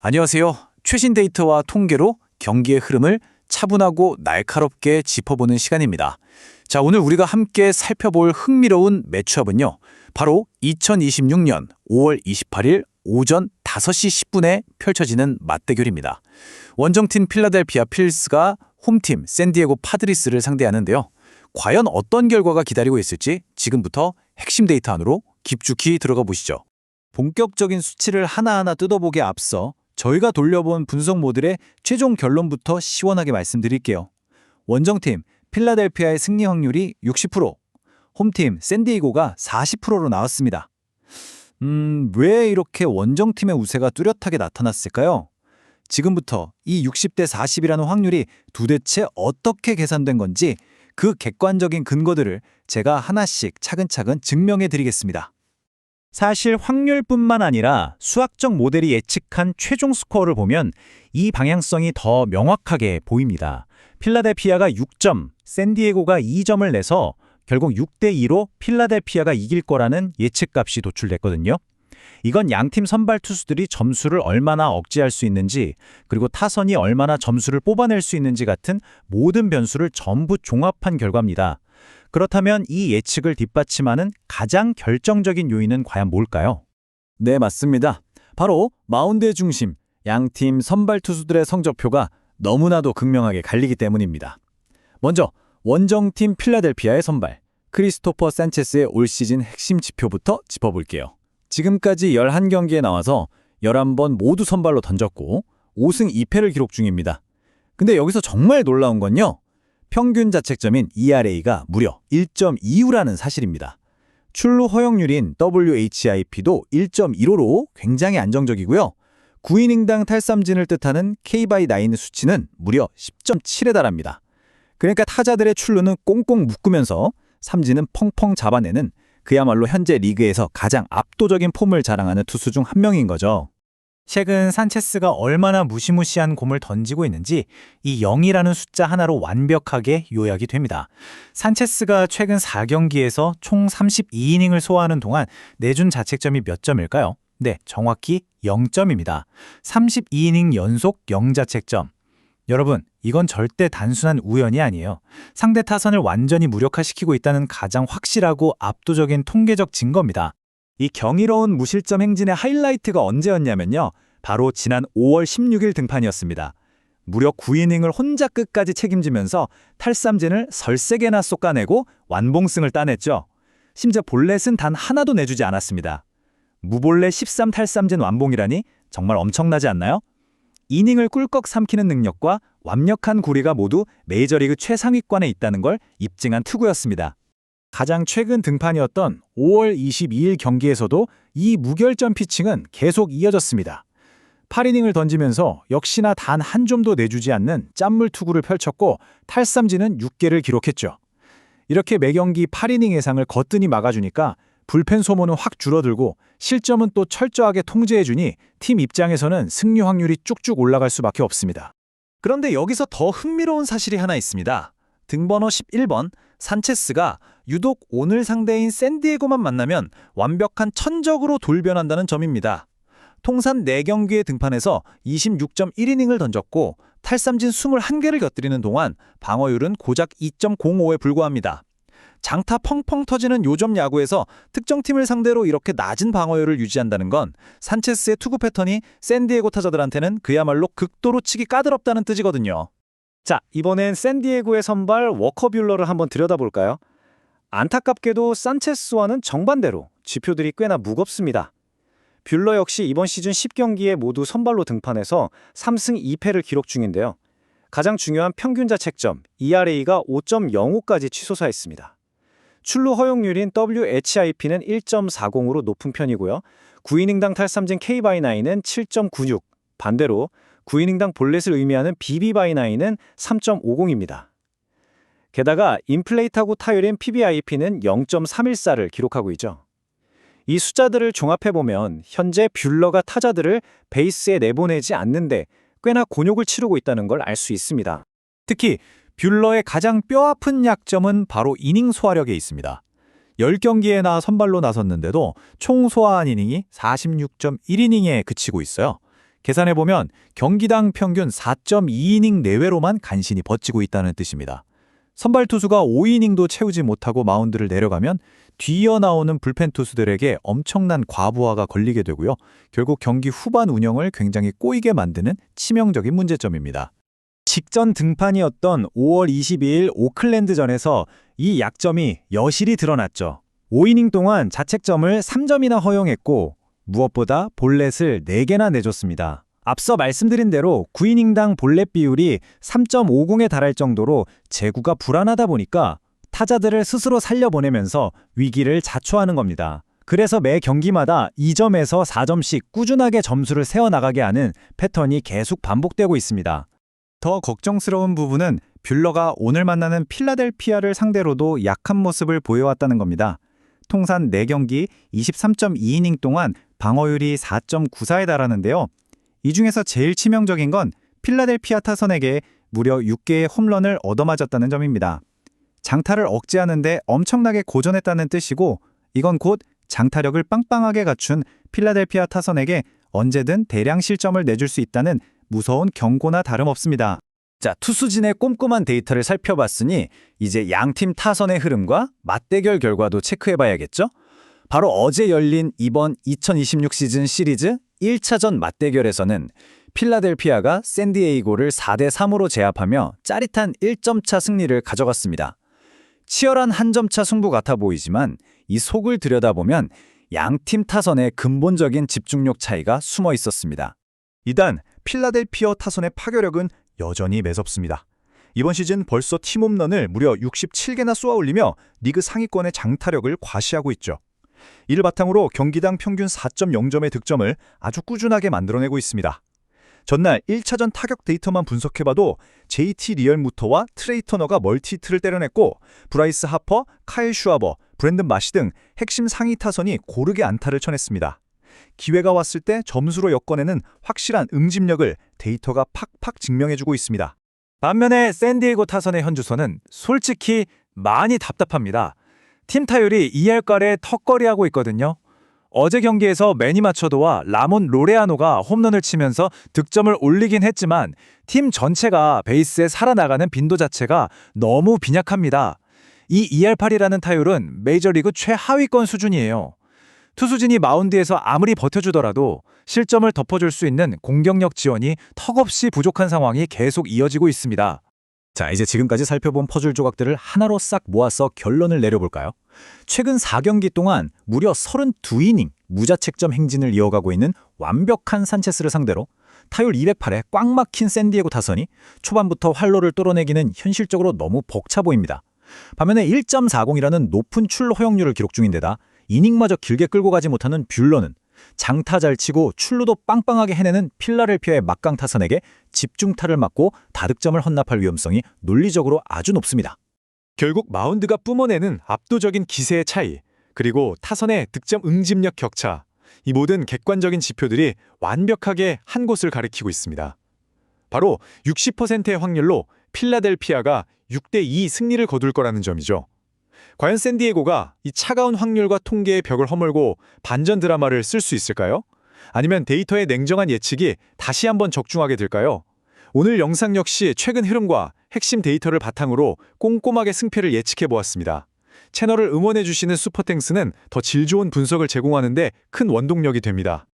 안녕하세요. 최신 데이터와 통계로 경기의 흐름을 차분하고 날카롭게 짚어보는 시간입니다. 자, 오늘 우리가 함께 살펴볼 흥미로운 매치업은요. 바로 2026년 5월 28일 오전 5시 10분에 펼쳐지는 맞대결입니다. 원정팀 필라델피아 필스가 홈팀 샌디에고 파드리스를 상대하는데요. 과연 어떤 결과가 기다리고 있을지 지금부터 핵심 데이터 안으로 깊숙이 들어가 보시죠. 본격적인 수치를 하나하나 뜯어보기에 앞서 저희가 돌려본 분석 모델의 최종 결론부터 시원하게 말씀드릴게요. 원정팀 필라델피아의 승리 확률이 60%, 홈팀 샌디에고가 40%로 나왔습니다. 왜 이렇게 원정팀의 우세가 뚜렷하게 나타났을까요? 지금부터 이 60대 40이라는 확률이 도대체 어떻게 계산된 건지 그 객관적인 근거들을 제가 하나씩 차근차근 증명해 드리겠습니다. 사실 확률뿐만 아니라 수학적 모델이 예측한 최종 스코어를 보면 이 방향성이 더 명확하게 보입니다. 필라델피아가 6점, 샌디에고가 2점을 내서 결국 6대2로 필라델피아가 이길 거라는 예측값이 도출됐거든요. 이건 양팀 선발 투수들이 점수를 얼마나 억제할 수 있는지, 그리고 타선이 얼마나 점수를 뽑아낼 수 있는지 같은 모든 변수를 전부 종합한 결과입니다. 그렇다면 이 예측을 뒷받침하는 가장 결정적인 요인은 과연 뭘까요? 네, 맞습니다. 바로 마운드의 중심, 양팀 선발 투수들의 성적표가 너무나도 극명하게 갈리기 때문입니다. 먼저 원정팀 필라델피아의 선발, 크리스토퍼 산체스의 올 시즌 핵심 지표부터 짚어볼게요. 지금까지 11경기에 나와서 11번 모두 선발로 던졌고 5승 2패를 기록 중입니다. 근데 여기서 정말 놀라운 건요. 평균 자책점인 ERA가 무려 1.25라는 사실입니다. 출루 허용률인 WHIP도 1.15로 굉장히 안정적이고요. 9이닝당 탈삼진을 뜻하는 K/9 수치는 무려 10.7에 달합니다. 그러니까 타자들의 출루는 꽁꽁 묶으면서 삼진은 펑펑 잡아내는 그야말로 현재 리그에서 가장 압도적인 폼을 자랑하는 투수 중 한 명인 거죠. 최근 산체스가 얼마나 무시무시한 공을 던지고 있는지 이 0이라는 숫자 하나로 완벽하게 요약이 됩니다. 산체스가 최근 4경기에서 총 32이닝을 소화하는 동안 내준 자책점이 몇 점일까요? 네, 정확히 0점입니다. 32이닝 연속 0자책점. 여러분, 이건 절대 단순한 우연이 아니에요. 상대 타선을 완전히 무력화시키고 있다는 가장 확실하고 압도적인 통계적 증거입니다. 이 경이로운 무실점 행진의 하이라이트가 언제였냐면요. 바로 지난 5월 16일 등판이었습니다. 무려 9이닝을 혼자 끝까지 책임지면서 탈삼진을 설세개나 쏟아내고 완봉승을 따냈죠. 심지어 볼넷은 단 하나도 내주지 않았습니다. 무볼넷 13탈삼진 완봉이라니 정말 엄청나지 않나요? 이닝을 꿀꺽 삼키는 능력과 완벽한 고리가 모두 메이저리그 최상위권에 있다는 걸 입증한 투구였습니다. 가장 최근 등판이었던 5월 22일 경기에서도 이 무결점 피칭은 계속 이어졌습니다. 8이닝을 던지면서 역시나 단 한 점도 내주지 않는 짠물 투구를 펼쳤고 탈삼진은 6개를 기록했죠. 이렇게 매경기 8이닝 예상을 거뜬히 막아주니까 불펜 소모는 확 줄어들고 실점은 또 철저하게 통제해주니 팀 입장에서는 승리 확률이 쭉쭉 올라갈 수밖에 없습니다. 그런데 여기서 더 흥미로운 사실이 하나 있습니다. 등번호 11번 산체스가 유독 오늘 상대인 샌디에고만 만나면 완벽한 천적으로 돌변한다는 점입니다. 통산 4경기의 등판에서 26.1이닝을 던졌고 탈삼진 21개를 곁들이는 동안 방어율은 고작 2.05에 불과합니다. 장타 펑펑 터지는 요즘 야구에서 특정팀을 상대로 이렇게 낮은 방어율을 유지한다는 건 산체스의 투구 패턴이 샌디에고 타자들한테는 그야말로 극도로 치기 까다롭다는 뜻이거든요. 자, 이번엔 샌디에고의 선발 워커 뷰러를 한번 들여다볼까요? 안타깝게도 산체스와는 정반대로 지표들이 꽤나 무겁습니다. 뷰러 역시 이번 시즌 10경기에 모두 선발로 등판해서 3승 2패를 기록 중인데요. 가장 중요한 평균 자책점 ERA가 5.05까지 취소사했습니다. 출루 허용률인 WHIP는 1.40으로 높은 편이고요. 9이닝당 탈삼진 K/9는 7.96, 반대로 9이닝당 볼넷을 의미하는 BB/9는 3.50입니다. 게다가 인플레이트하고 타율인 PBIP는 0.314를 기록하고 있죠. 이 숫자들을 종합해보면 현재 뷰러가 타자들을 베이스에 내보내지 않는데 꽤나 곤욕을 치르고 있다는 걸 알 수 있습니다. 특히 뷰러의 가장 뼈아픈 약점은 바로 이닝 소화력에 있습니다. 10경기에나 선발로 나섰는데도 총 소화한 이닝이 46.1이닝에 그치고 있어요. 계산해보면 경기당 평균 4.2이닝 내외로만 간신히 버티고 있다는 뜻입니다. 선발 투수가 5이닝도 채우지 못하고 마운드를 내려가면 뒤이어 나오는 불펜 투수들에게 엄청난 과부하가 걸리게 되고요. 결국 경기 후반 운영을 굉장히 꼬이게 만드는 치명적인 문제점입니다. 직전 등판이었던 5월 22일 오클랜드전에서 이 약점이 여실히 드러났죠. 5이닝 동안 자책점을 3점이나 허용했고 무엇보다 볼넷을 4개나 내줬습니다. 앞서 말씀드린 대로 9이닝당 볼넷 비율이 3.50에 달할 정도로 제구가 불안하다 보니까 타자들을 스스로 살려보내면서 위기를 자초하는 겁니다. 그래서 매 경기마다 2점에서 4점씩 꾸준하게 점수를 세워나가게 하는 패턴이 계속 반복되고 있습니다. 더 걱정스러운 부분은 뷰러가 오늘 만나는 필라델피아를 상대로도 약한 모습을 보여왔다는 겁니다. 통산 4경기 23.2이닝 동안 방어율이 4.94에 달하는데요. 이 중에서 제일 치명적인 건 필라델피아 타선에게 무려 6개의 홈런을 얻어맞았다는 점입니다. 장타를 억제하는데 엄청나게 고전했다는 뜻이고 이건 곧 장타력을 빵빵하게 갖춘 필라델피아 타선에게 언제든 대량 실점을 내줄 수 있다는 무서운 경고나 다름없습니다. 자, 투수진의 꼼꼼한 데이터를 살펴봤으니 이제 양팀 타선의 흐름과 맞대결 결과도 체크해봐야겠죠? 바로 어제 열린 이번 2026 시즌 시리즈 1차전 맞대결에서는 필라델피아가 샌디에이고를 4대3으로 제압하며 짜릿한 1점차 승리를 가져갔습니다. 치열한 한 점차 승부 같아 보이지만 이 속을 들여다보면 양팀 타선의 근본적인 집중력 차이가 숨어 있었습니다. 이단 필라델피아 타선의 파괴력은 여전히 매섭습니다. 이번 시즌 벌써 팀 홈런을 무려 67개나 쏘아올리며 리그 상위권의 장타력을 과시하고 있죠. 이를 바탕으로 경기당 평균 4.0점의 득점을 아주 꾸준하게 만들어내고 있습니다. 전날 1차전 타격 데이터만 분석해봐도 JT 리얼무터와 트레이 터너가 멀티히트를 때려냈고 브라이스 하퍼, 카일 슈아버, 브랜든 마시 등 핵심 상위 타선이 고르게 안타를 쳐냈습니다. 기회가 왔을 때 점수로 엮어내는 확실한 응집력을 데이터가 팍팍 증명해주고 있습니다. 반면에 샌디에이고 타선의 현주소는 솔직히 많이 답답합니다. 팀 타율이 2할가에 턱걸이하고 있거든요. 어제 경기에서 매니 마초도와 라몬 로레아노가 홈런을 치면서 득점을 올리긴 했지만 팀 전체가 베이스에 살아나가는 빈도 자체가 너무 빈약합니다. 이 2할8이라는 타율은 메이저리그 최하위권 수준이에요. 투수진이 마운드에서 아무리 버텨주더라도 실점을 덮어줄 수 있는 공격력 지원이 턱없이 부족한 상황이 계속 이어지고 있습니다. 자, 이제 지금까지 살펴본 퍼즐 조각들을 하나로 싹 모아서 결론을 내려볼까요? 최근 4경기 동안 무려 32이닝 무자책점 행진을 이어가고 있는 완벽한 산체스를 상대로 타율 208에 꽉 막힌 샌디에고 타선이 초반부터 활로를 뚫어내기는 현실적으로 너무 벅차 보입니다. 반면에 1.40이라는 높은 출루 허용률을 기록 중인데다 이닝마저 길게 끌고 가지 못하는 뷰러는 장타 잘 치고 출루도 빵빵하게 해내는 필라델피아의 막강 타선에게 집중타를 맞고 다득점을 헌납할 위험성이 논리적으로 아주 높습니다. 결국 마운드가 뿜어내는 압도적인 기세의 차이, 그리고 타선의 득점 응집력 격차, 이 모든 객관적인 지표들이 완벽하게 한 곳을 가리키고 있습니다. 바로 60%의 확률로 필라델피아가 6대2 승리를 거둘 거라는 점이죠. 과연 샌디에고가 이 차가운 확률과 통계의 벽을 허물고 반전 드라마를 쓸 수 있을까요? 아니면 데이터의 냉정한 예측이 다시 한번 적중하게 될까요? 오늘 영상 역시 최근 흐름과 핵심 데이터를 바탕으로 꼼꼼하게 승패를 예측해 보았습니다. 채널을 응원해 주시는 슈퍼땡스는 더 질 좋은 분석을 제공하는 데 큰 원동력이 됩니다.